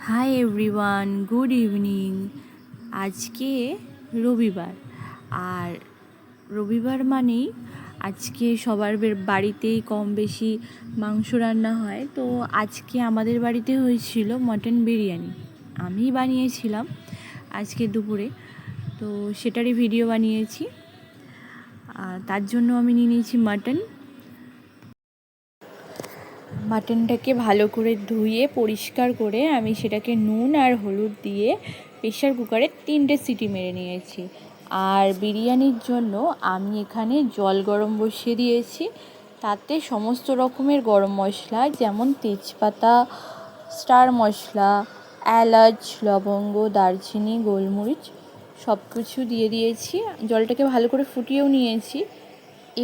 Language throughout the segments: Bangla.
Hi everyone, good evening. আজকে রবিবার, আর রবিবার মানেই আজকে সবার বাড়িতেই কম বেশি মাংস রান্না হয়। তো আজকে আমাদের বাড়িতে হয়েছিল মটন বিরিয়ানি। আমি বানিয়েছিলাম আজকে দুপুরে, তো সেটারই ভিডিও বানিয়েছি। আর তার জন্য আমি নিয়ে নিয়েছি মাটনটাকে ভালো করে ধুয়ে পরিষ্কার করে আমি সেটাকে নুন আর হলুদ দিয়ে প্রেশার কুকারে 3টে সিটি মেরে নিয়েছি। আর বিরিয়ানির জন্য আমি এখানে জল গরম বসিয়ে দিয়েছি, তাতে সমস্ত রকমের গরম মশলা যেমন তেজপাতা, স্টার মশলা, এলাচ, লবঙ্গ, দারচিনি, গোলমরিচ সব কিছু দিয়ে দিয়েছি। জলটাকে ভালো করে ফুটিয়েও নিয়েছি।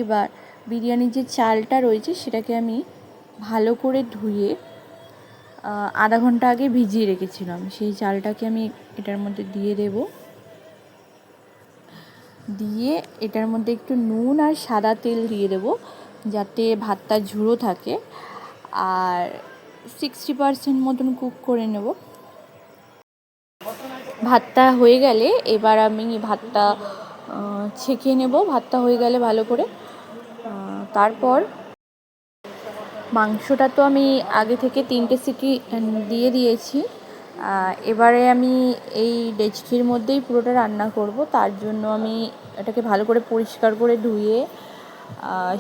এবার বিরিয়ানির যে চালটা রয়েছে সেটাকে আমি ভালো করে ধুয়ে আধা ঘন্টা আগে ভিজিয়ে রেখেছিলাম। সেই চালটাকে আমি এটার মধ্যে দিয়ে দেব। দিয়ে এটার মধ্যে একটু নুন আর সাদা তেল দিয়ে দেব, যাতে ভাতটা ঝুড়ো থাকে। আর 60% মতন কুক করে নেব। ভাতটা হয়ে গেলে এবার আমি ভাতটা ছেঁকে নেব। ভাতটা হয়ে গেলে ভালো করে তারপর মাংসটা তো আমি আগে থেকে 3টে সিটি দিয়ে দিয়েছি। এবারে আমি এই ডেচকির মধ্যেই পুরোটা রান্না করব। তার জন্য আমি এটাকে ভালো করে পরিষ্কার করে ধুয়ে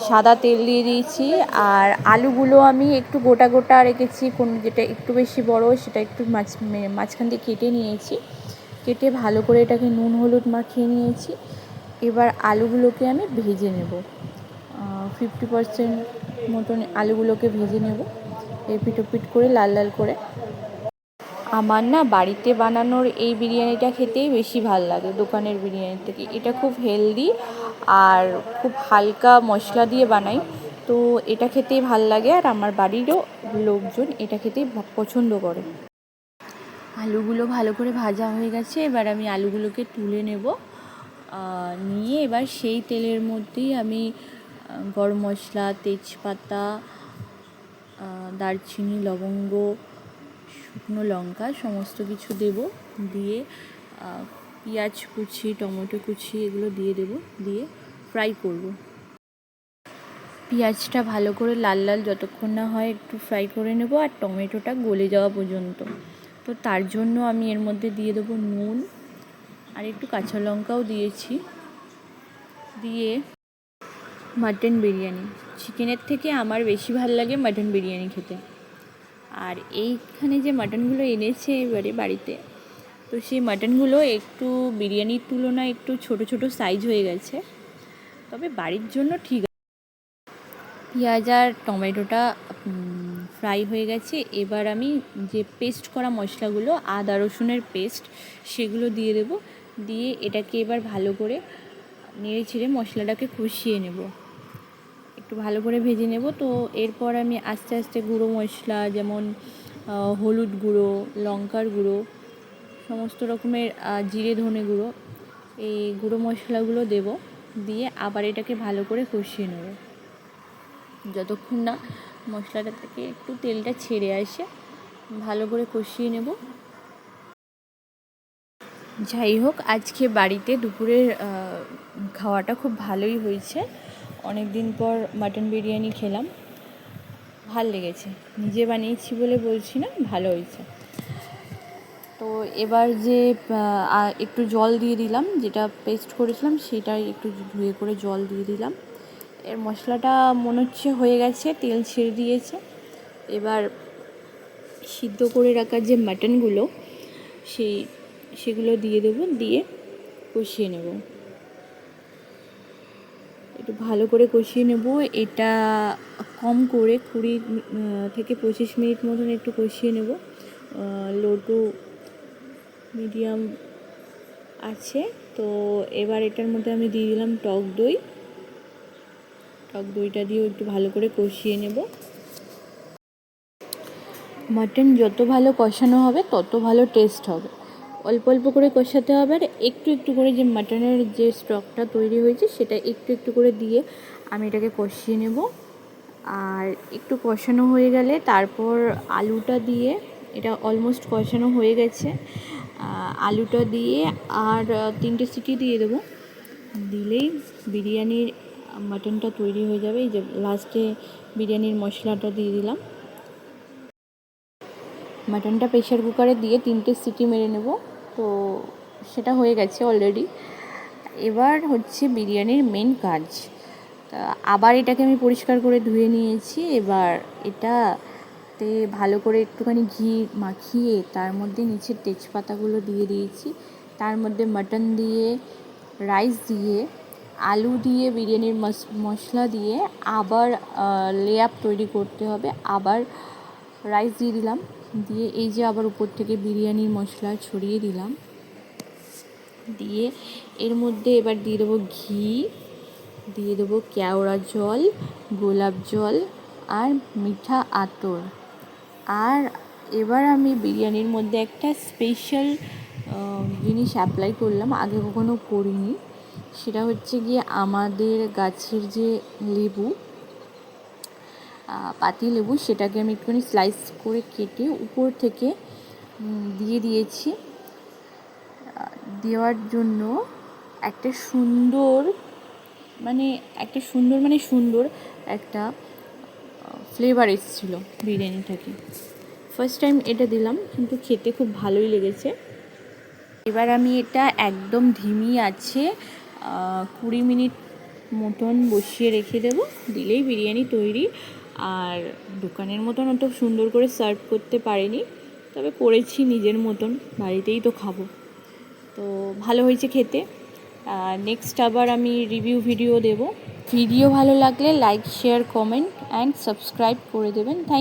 সাদা তেল দিয়ে দিয়েছি। আর আলুগুলো আমি একটু গোটা গোটা রেখেছি, যেটা একটু বেশি বড় সেটা একটু মাঝখান দিয়ে কেটে নিয়েছি। কেটে ভালো করে এটাকে নুন হলুদ মাখিয়ে নিয়েছি। এবার আলুগুলোকে আমি ভেজে নেব। 50% মতন আলুগুলোকে ভেজে নেব এপিট ওপিট করে, লাল লাল করে। আমার না বাড়িতে বানানোর এই বিরিয়ানিটা খেতেই বেশি ভাল লাগে দোকানের বিরিয়ানির থেকে। এটা খুব হেলদি আর খুব হালকা মশলা দিয়ে বানাই, তো এটা খেতেই ভাল লাগে। আর আমার বাড়িরও লোকজন এটা খেতেই পছন্দ করে। আলুগুলো ভালো করে ভাজা হয়ে গেছে। এবার আমি আলুগুলোকে তুলে নেব। নিয়ে এবার সেই তেলের মধ্যেই আমি গরম মশলা, তেজপাতা, দারচিনি, লবঙ্গ, শুকনো লঙ্কা সমস্ত কিছু দেব। দিয়ে পেঁয়াজ কুচি, টমেটো কুচি এগুলো দিয়ে দেব। দিয়ে ফ্রাই করব। পেঁয়াজটা ভালো করে লাল লাল যতক্ষণ না হয় একটু ফ্রাই করে নেব, আর টমেটোটা গলে যাওয়া পর্যন্ত। তো তার জন্য আমি এর মধ্যে দিয়ে দেবো নুন, আর একটু কাঁচা লঙ্কাও দিয়েছি। দিয়ে মাটন বিরিয়ানি, চিকেনের থেকে আমার বেশি ভালো লাগে মাটন বিরিয়ানি খেতে। আর এইখানে যে মাটনগুলো এনেছে এবারে বাড়িতে, তো সেই মাটনগুলো একটু বিরিয়ানির তুলনায় একটু ছোট ছোট সাইজ হয়ে গেছে, তবে বাড়ির জন্য ঠিক আছে। পেঁয়াজ আর টমেটোটা ফ্রাই হয়ে গেছে। এবার আমি যে পেস্ট করা মশলাগুলো, আদা রসুনের পেস্ট, সেগুলো দিয়ে দেব। দিয়ে এটাকে এবার ভালো করে নেড়ে ছেড়ে মশলাটাকে কষিয়ে নেব, একটু ভালো করে ভেজে নেব। তো এরপর আমি আস্তে আস্তে গুঁড়ো মশলা যেমন হলুদ গুঁড়ো, লঙ্কার গুঁড়ো, সমস্ত রকমের জিরে ধনে গুঁড়ো, এই গুঁড়ো মশলাগুলো দেব। দিয়ে আবার এটাকে ভালো করে কষিয়ে নেব যতক্ষণ না মশলাটা থেকে একটু তেলটা ছেড়ে আসে। ভালো করে কষিয়ে নেব। যাই হোক, আজকে বাড়িতে দুপুরের খাওয়াটা খুব ভালোই হয়েছে। অনেক দিন পর মাটন বিরিয়ানি খেলাম, ভাল লেগেছে। নিজে বানিয়েছি বলে বলছি না, ভালো হয়েছে। তো এবার যে একটু জল দিয়ে দিলাম, যেটা পেস্ট করেছিলাম সেটাই একটু ধুয়ে করে জল দিয়ে দিলাম। এর মশলাটা মনে হচ্ছে হয়ে গেছে, তেল ছেড়ে দিয়েছে। এবার সিদ্ধ করে রাখা যে মাটনগুলো সেগুলো দিয়ে দেবো, দিয়ে কষিয়ে নেব। একটু ভালো করে কষিয়ে নেব। এটা কম করে 20 থেকে 25 মিনিট মতন একটু কষিয়ে নেব। লো টু মিডিয়াম আছে। তো এবার এটার মধ্যে আমি দিয়ে দিলাম টক দইটা দিয়েও একটু ভালো করে কষিয়ে নেব। মাটন যত ভালো কষানো হবে তত ভালো টেস্ট হবে। অল্প অল্প করে কষাতে হবে, আর একটু একটু করে যে মাটনের যে স্টকটা তৈরি হয়েছে সেটা একটু একটু করে দিয়ে আমি এটাকে কষিয়ে নেব। আর একটু কষানো হয়ে গেলে তারপর আলুটা দিয়ে এটা অলমোস্ট কষানো হয়ে গেছে। আলুটা দিয়ে আর 3টে সিটি দিয়ে দেবো, দিলেই বিরিয়ানির মাটনটা তৈরি হয়ে যাবে। এই যে লাস্টে বিরিয়ানির মশলাটা দিয়ে দিলাম। মাটনটা প্রেশার কুকারে দিয়ে 3টে সিটি মেরে নেব। তো সেটা হয়ে গেছে অলরেডি। এবার হচ্ছে বিরিয়ানির মেন কাজ। তা আবার এটাকে আমি পরিষ্কার করে ধুয়ে নিয়েছি। এবার এটাতে ভালো করে একটুখানি ঘি মাখিয়ে তার মধ্যে নিচের তেজপাতাগুলো দিয়ে দিয়েছি। তার মধ্যে মাটন দিয়ে, রাইস দিয়ে, আলু দিয়ে, বিরিয়ানির মশলা দিয়ে আবার লেয়ার তৈরি করতে হবে। আবার রাইস দিয়ে দিলাম, দিয়ে এই যে আবার উপর থেকে বিরিয়ানির মশলা ছড়িয়ে দিলাম, দিয়ে এর মধ্যে এবার দিয়ে দেবো ঘি, দিয়ে দেবো কেওড়া জল, গোলাপ জল আর মিঠা আতর। আর এবার আমি বিরিয়ানির মধ্যে একটা স্পেশাল জিনিস অ্যাপ্লাই করলাম, আগে কখনো করিনি। সেটা হচ্ছে গিয়ে আমাদের গাছের যে লেবু, পাতি লেবু, সেটাকে আমি একটুখানি স্লাইস করে কেটে উপর থেকে দিয়ে দিয়েছি। দেওয়ার জন্য একটা সুন্দর একটা ফ্লেভার এসেছিলো বিরিয়ানিটাকে। ফার্স্ট টাইম এটা দিলাম, কিন্তু খেতে খুব ভালোই লেগেছে। এবার আমি এটা একদম ধিমি আছে 20 মিনিট মতন বসিয়ে রেখে দেবো, দিলেই বিরিয়ানি তৈরি। আর দোকানের মতন অত সুন্দর করে সার্ভ করতে পারিনি, তবে করেছি নিজের মতন, বাড়িতেই তো খাবো। তো ভালো হয়েছে খেতে। নেক্সট আবার আমি রিভিউ ভিডিও দেব। ভিডিও ভালো লাগলে like, share, comment and subscribe করে দেবেন। থ্যাংক